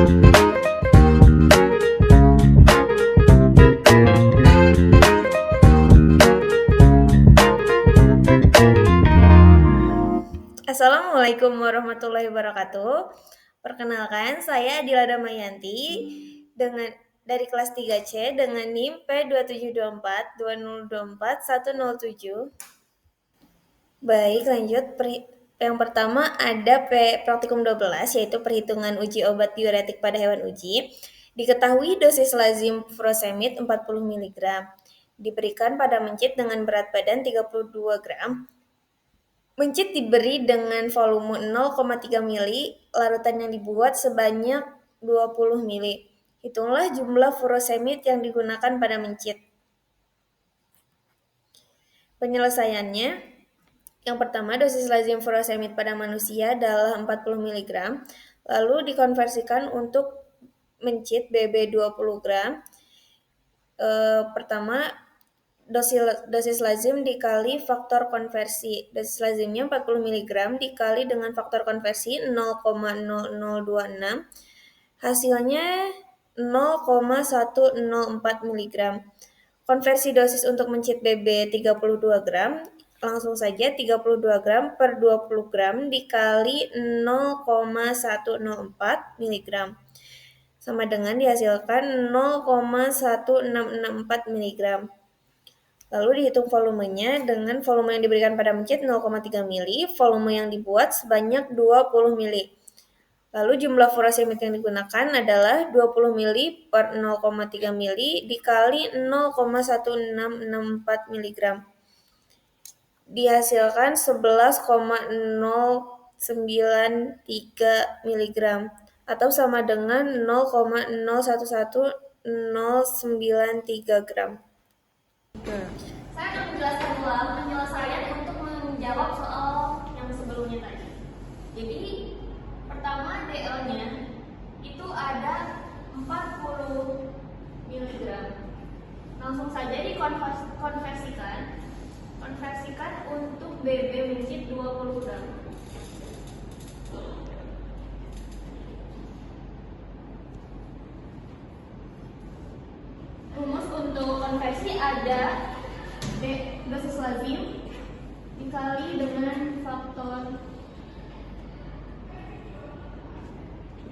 Assalamualaikum warahmatullahi wabarakatuh. Perkenalkan, saya Adila Damayanti dari kelas 3C dengan NIM P27242024-107. Baik, lanjut. Yang pertama ada praktikum 12, yaitu perhitungan uji obat diuretik pada hewan uji. Diketahui dosis lazim furosemid 40 mg diberikan pada mencit dengan berat badan 32 gram. Mencit diberi dengan volume 0,3 mili, larutan yang dibuat sebanyak 20 mili. Hitunglah jumlah furosemid yang digunakan pada mencit. Penyelesaiannya, yang pertama dosis lazim furosemid pada manusia adalah 40 mg, lalu dikonversikan untuk mencit BB 20 gram. Pertama, dosis lazim dikali faktor konversi. Dosis lazimnya 40 mg dikali dengan faktor konversi 0,0026. Hasilnya 0,104 mg. Konversi dosis untuk mencit BB 32 gram. Langsung saja 32 gram per 20 gram dikali 0,104 mg. Sama dengan dihasilkan 0,1664 mg. Lalu dihitung volumenya dengan volume yang diberikan pada mencit 0,3 mili, volume yang dibuat sebanyak 20 mili. Lalu jumlah furosemid yang digunakan adalah 20 mili per 0,3 mili dikali 0,1664 mg. Dihasilkan 11,093 mg atau sama dengan 0,011093 gram. Saya akan menjelaskan ulang penyelesaian untuk menjawab soal yang sebelumnya tadi. Jadi, pertama DL-nya itu ada 40 mg. Langsung saja dikonversikan. Konversikan untuk BB mencit 20 gram. Rumus untuk konversi ada dosis lazim dikali dengan faktor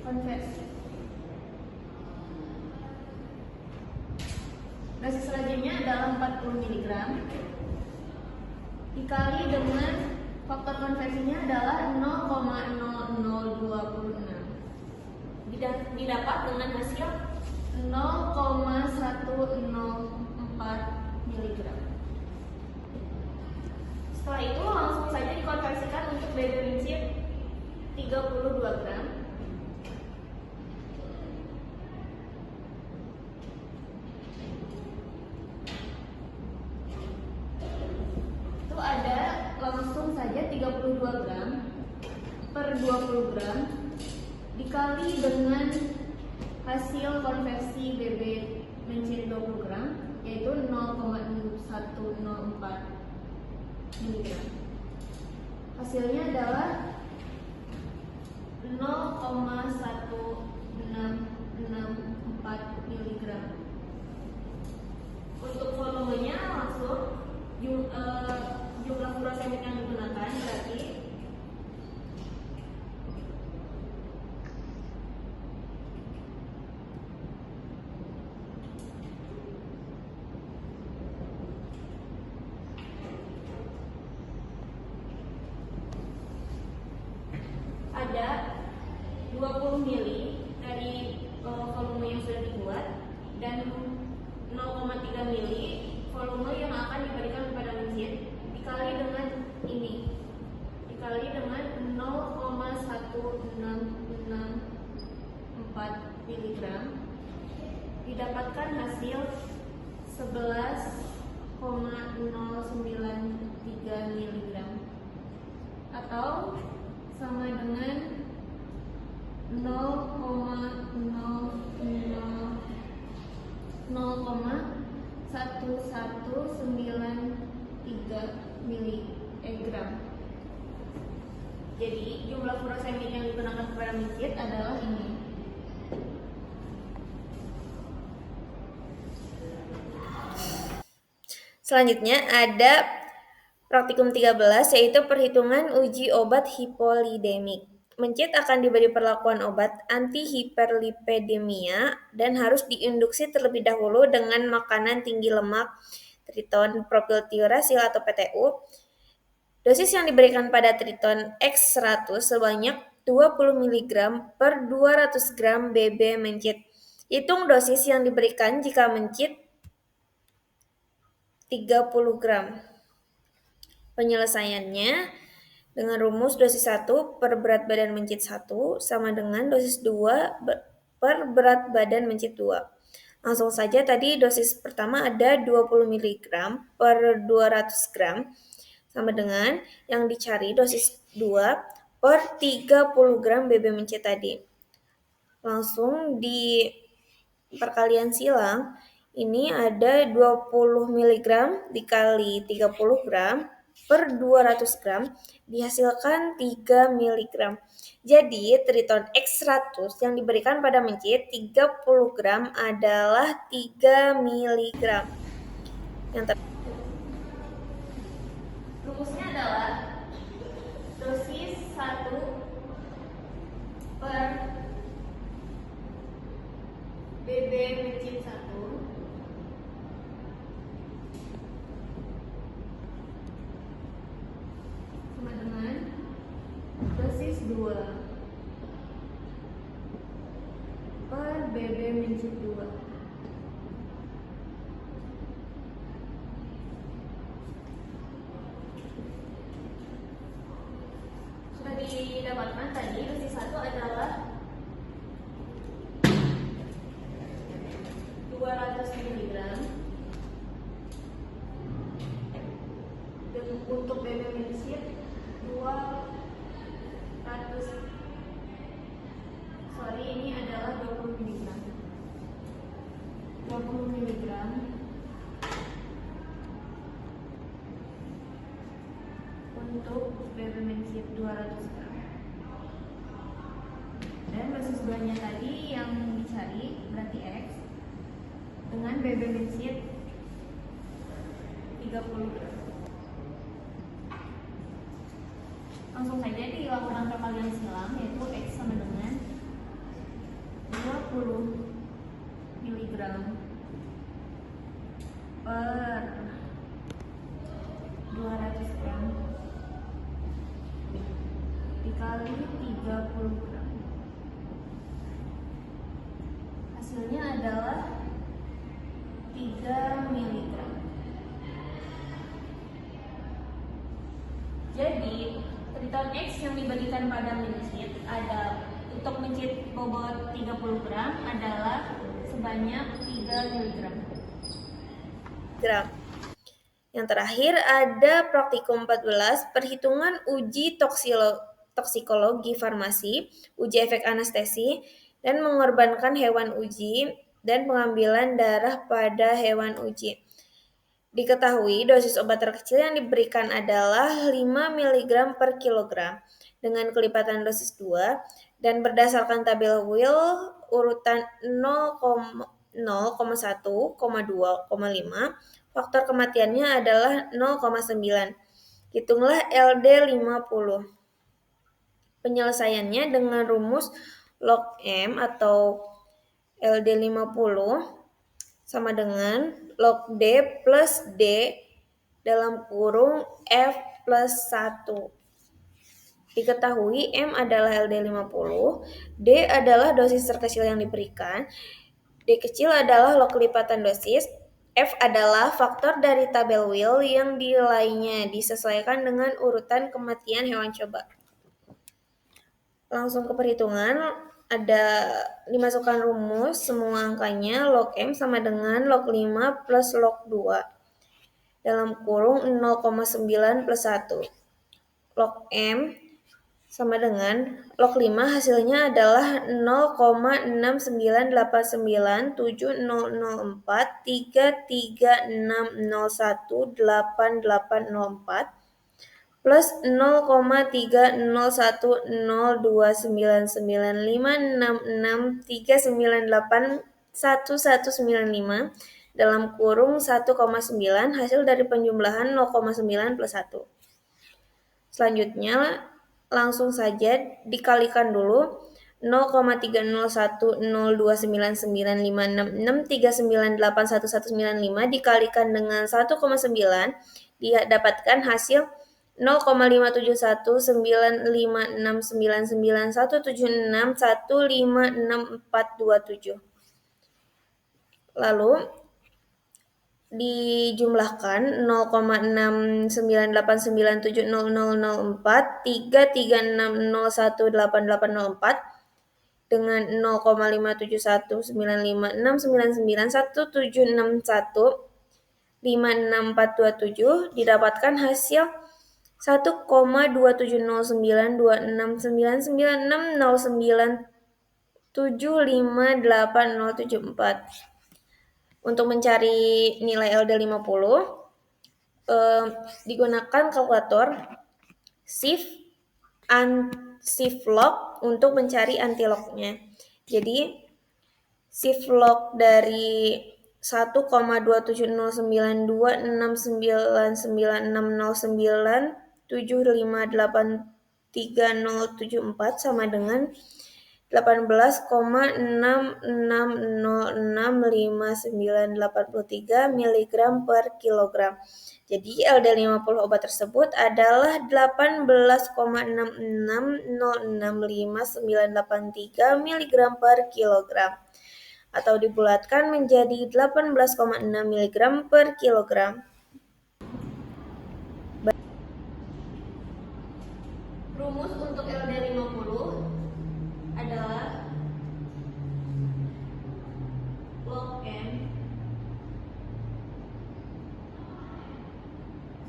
konversi. Dosis lazimnya adalah 40 mg dikali dengan faktor konversinya adalah 0,0026. Didapat dengan hasil 0,104 mg. Setelah itu langsung saja dikonversikan untuk BB mencit 32 gram. Itu ada langsung saja 32 gram per 20 gram dikali dengan hasil konversi BB mencit 20 gram yaitu 0,104 mg. Hasilnya adalah 0,1664 mg. Untuk volumenya langsung jumlah furosemid yang digunakan berarti ada 20 mili dari volume yang sudah dibuat dan 0,3 mili volume yang akan diberikan kepada mencit dikali dengan ini, dikali dengan 0,1664 mg, didapatkan hasil 11,093 mg atau sama dengan 0,1193 mg. Jadi jumlah furosemid yang digunakan kepada mencit adalah ini. Selanjutnya ada praktikum 13 yaitu perhitungan uji obat hipolidemik. Mencit akan diberi perlakuan obat anti-hiperlipidemia dan harus diinduksi terlebih dahulu dengan makanan tinggi lemak, triton propiltiuracil atau PTU. Dosis yang diberikan pada triton X100 sebanyak 20 mg per 200 gram BB mencit. Hitung dosis yang diberikan jika mencit 30 gram. Penyelesaiannya dengan rumus dosis 1 per berat badan mencit 1 sama dengan dosis 2 per berat badan mencit 2. Langsung saja tadi dosis pertama ada 20 mg per 200 gram sama dengan yang dicari dosis 2 per 30 gram BB mencit tadi. Langsung di perkalian silang, ini ada 20 mg dikali 30 gram per 200 gram dihasilkan 3 mg. Jadi triton X100 yang diberikan pada mencit 30 gram adalah 3 mg. Yang Rumusnya adalah dosis 1 per BB mencit 1 sama dengan dosis 2 per BB mencit 2. Sudah didapatkan tadi dosis 1 adalah 200 mg. Dan untuk BB mencit 200, ini adalah 20 mg. 20 mg untuk BB mencit 200 gram. Dan dosis 2-nya tadi yang dicari berarti X dengan BB mencit 30 gram. Langsung saja dilakukan perkalian silang, yaitu X sama dengan 20 mg per 200 gram dikali 30 gram. Hasilnya adalah 3 mg. Jadi triton X yang diberikan pada mencit ada untuk mencit bobot 30 gram adalah sebanyak 3 mg. Yang terakhir ada praktikum 14 perhitungan uji toksikologi farmasi, uji efek anestesi, dan mengorbankan hewan uji dan pengambilan darah pada hewan uji. Diketahui dosis obat terkecil yang diberikan adalah 5 mg per kilogram dengan kelipatan dosis 2 dan berdasarkan tabel Will urutan 0,1, 2,5, faktor kematiannya adalah 0,9. Hitunglah LD50. Penyelesaiannya dengan rumus log M atau LD50 sama dengan log D plus D dalam kurung F plus 1. Diketahui M adalah LD50, D adalah dosis terkecil yang diberikan, D kecil adalah log kelipatan dosis, F adalah faktor dari tabel Will yang nilainya disesuaikan dengan urutan kematian hewan coba. Langsung ke perhitungan, ada dimasukkan rumus semua angkanya log M sama dengan log 5 plus log 2 dalam kurung 0,9 plus 1. Log M sama dengan log 5 hasilnya adalah 0,6989743360188804 plus 0,301029956639819195 dalam kurung 1,9 hasil dari penjumlahan 0,9 plus 1. Selanjutnya langsung saja dikalikan dulu 0,3010299663981195 dikalikan dengan 1,9 dia dapatkan hasil 0,57196999176156427. Lalu dijumlahkan 0,6989700043360188804 dengan 0,571999991761427 didapatkan hasil 1,270296990975874. Untuk mencari nilai LD50, digunakan kalkulator shift log untuk mencari antilognya. Jadi shift log dari 1,2709696960975830074 sama dengan 18,66065983 mg per kilogram. Jadi LD50 obat tersebut adalah 18,66065983 mg per kilogram atau dibulatkan menjadi 18,6 mg per kilogram. Rumus untuk LD50 adalah log M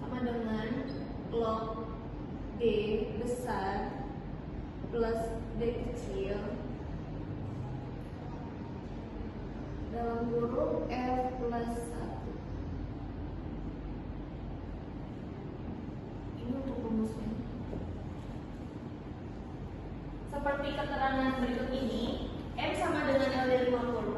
sama dengan log D besar plus D kecil dalam kurung F plus 1. Ini untuk rumusnya. Seperti keterangan berikut ini, M sama dengan LD50,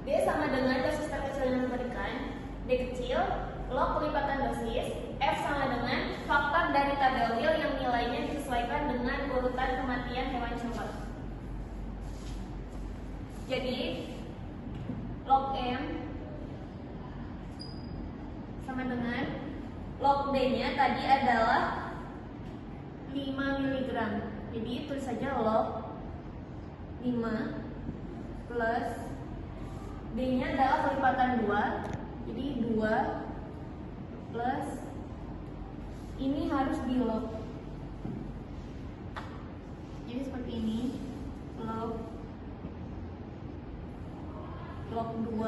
D sama dengan dosis terkecil yang diberikan, D kecil, log pelipatan dosis, F sama dengan faktor dari tabel Will yang nilainya disesuaikan dengan urutan kematian hewan coba. Jadi, log M sama dengan log D-nya tadi adalah 5 mg. Jadi tulis saja log 5 plus D-nya adalah kelipatan 2. Jadi 2 plus ini harus di log. Jadi seperti ini. Log 2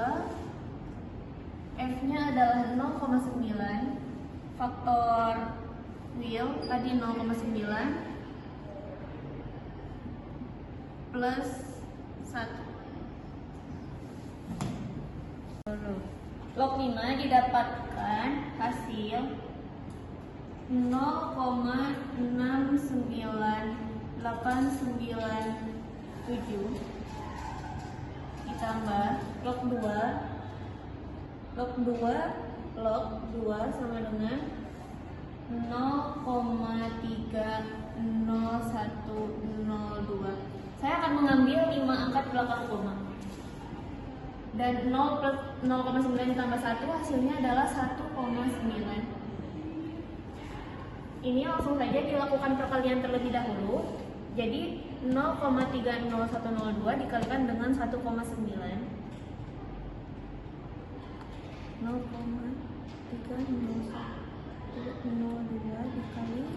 F-nya adalah 0,9 faktor Will tadi 0,9 plus 1. Log 5 didapatkan hasil 0,69897 ditambah log 2 sama dengan 0,30102. Saya akan mengambil 5 angkat belakang koma. Dan 0,9 ditambah 1 hasilnya adalah 1,9. Ini langsung saja dilakukan perkalian terlebih dahulu. Jadi 0,30102 dikalikan dengan 1,9. 0,30102 dikali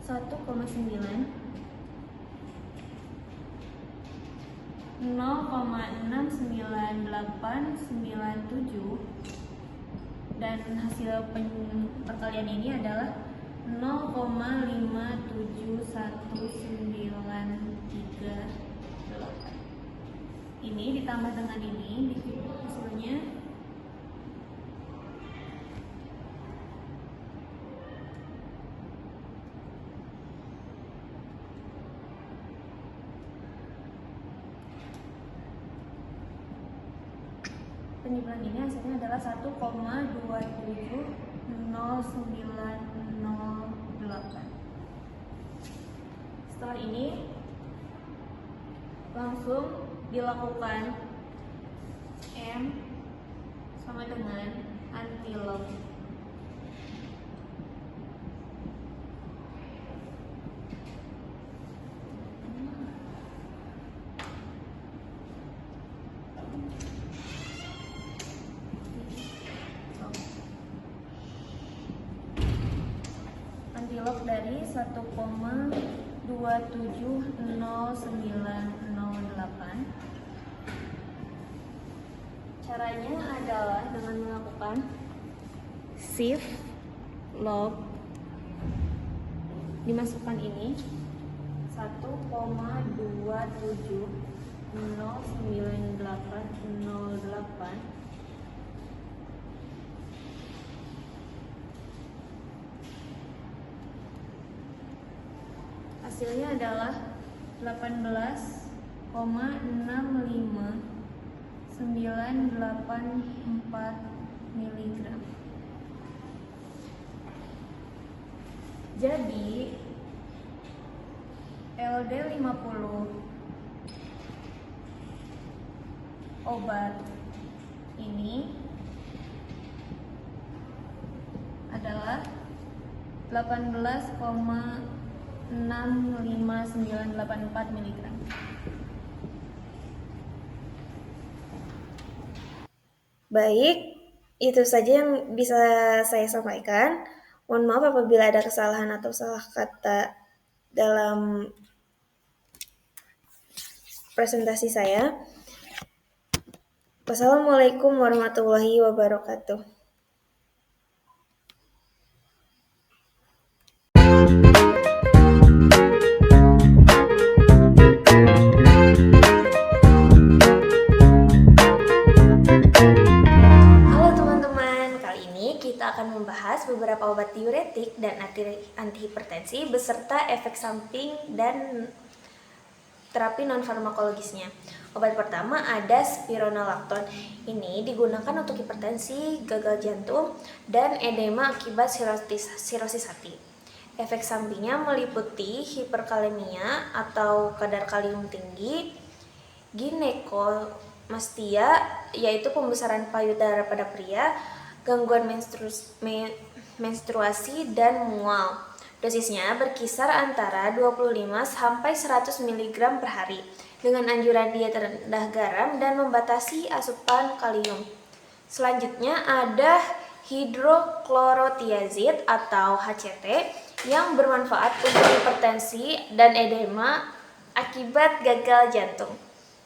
1,9 0,69897 dan hasil perkalian ini adalah 0,57193. Ini ditambah dengan ini hasilnya penjumlahan ini hasilnya adalah 1,270908. Setelah ini langsung dilakukan M sama dengan antilog. Antilog dari 1,270908. Caranya adalah dengan melakukan shift log, dimasukkan ini 1,27090808. Hasilnya adalah 18,65984 mg. Jadi LD50 obat ini adalah 18,65984 mg. Baik, itu saja yang bisa saya sampaikan. Mohon maaf apabila ada kesalahan atau salah kata dalam presentasi saya. Wassalamualaikum warahmatullahi wabarakatuh. Akan membahas beberapa obat diuretik dan antihipertensi beserta efek samping dan terapi non-farmakologisnya. Obat pertama ada spironolakton. Ini digunakan untuk hipertensi, gagal jantung, dan edema akibat sirosis hati. Efek sampingnya meliputi hiperkalemia atau kadar kalium tinggi, ginekomastia yaitu pembesaran payudara pada pria, gangguan menstruasi, dan mual. Dosisnya berkisar antara 25 sampai 100 mg per hari dengan anjuran diet rendah garam dan membatasi asupan kalium. Selanjutnya ada hidroklorotiazid atau HCT yang bermanfaat untuk hipertensi dan edema akibat gagal jantung.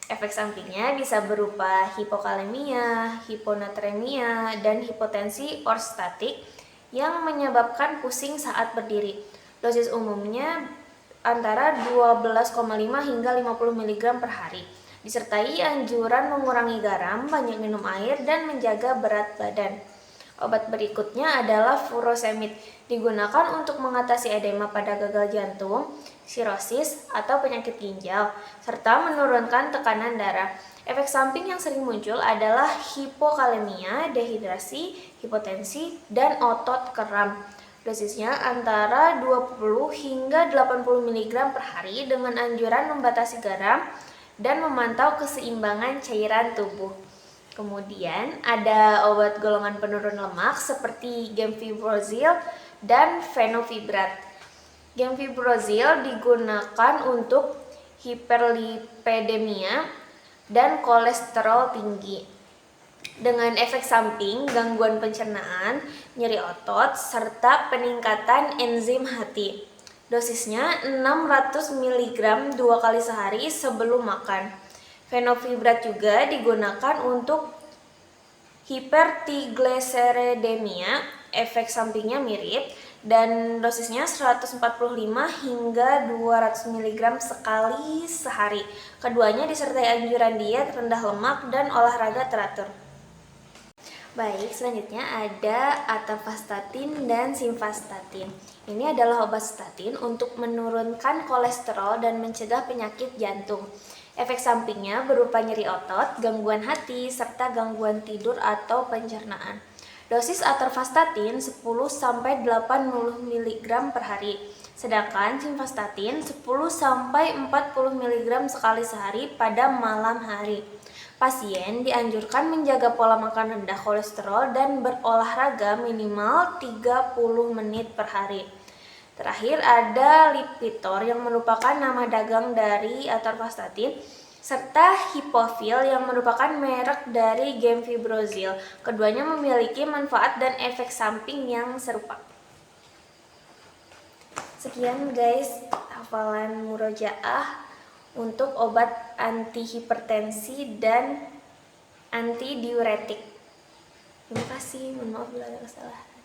Efek sampingnya bisa berupa hipokalemia, hiponatremia, dan hipotensi orstostatik yang menyebabkan pusing saat berdiri. Dosis umumnya antara 12,5 hingga 50 mg per hari. Disertai anjuran mengurangi garam, banyak minum air, dan menjaga berat badan. Obat berikutnya adalah furosemid, digunakan untuk mengatasi edema pada gagal jantung, sirosis, atau penyakit ginjal, serta menurunkan tekanan darah. Efek samping yang sering muncul adalah hipokalemia, dehidrasi, hipotensi, dan otot kram. Dosisnya antara 20 hingga 80 mg per hari dengan anjuran membatasi garam dan memantau keseimbangan cairan tubuh. Kemudian ada obat golongan penurun lemak seperti gemfibrozil dan fenofibrat. Gemfibrozil digunakan untuk hiperlipidemia dan kolesterol tinggi dengan efek samping gangguan pencernaan, nyeri otot, serta peningkatan enzim hati. Dosisnya 600 mg 2 kali sehari sebelum makan. Fenofibrat juga digunakan untuk hipertriglyceridemia, efek sampingnya mirip, dan dosisnya 145 hingga 200 mg sekali sehari. Keduanya disertai anjuran diet rendah lemak dan olahraga teratur. Baik, selanjutnya ada atorvastatin dan simvastatin. Ini adalah obat statin untuk menurunkan kolesterol dan mencegah penyakit jantung. Efek sampingnya berupa nyeri otot, gangguan hati, serta gangguan tidur atau pencernaan. Dosis atorvastatin 10-80 mg per hari, sedangkan simvastatin 10-40 mg sekali sehari pada malam hari. Pasien dianjurkan menjaga pola makan rendah kolesterol dan berolahraga minimal 30 menit per hari. Terakhir ada Lipitor yang merupakan nama dagang dari atorvastatin, serta Hipofil yang merupakan merek dari gemfibrozil. Keduanya memiliki manfaat dan efek samping yang serupa. Sekian guys hafalan murojaah untuk obat antihipertensi dan antidiuretik. Terima kasih, mohon maaf bila ada kesalahan.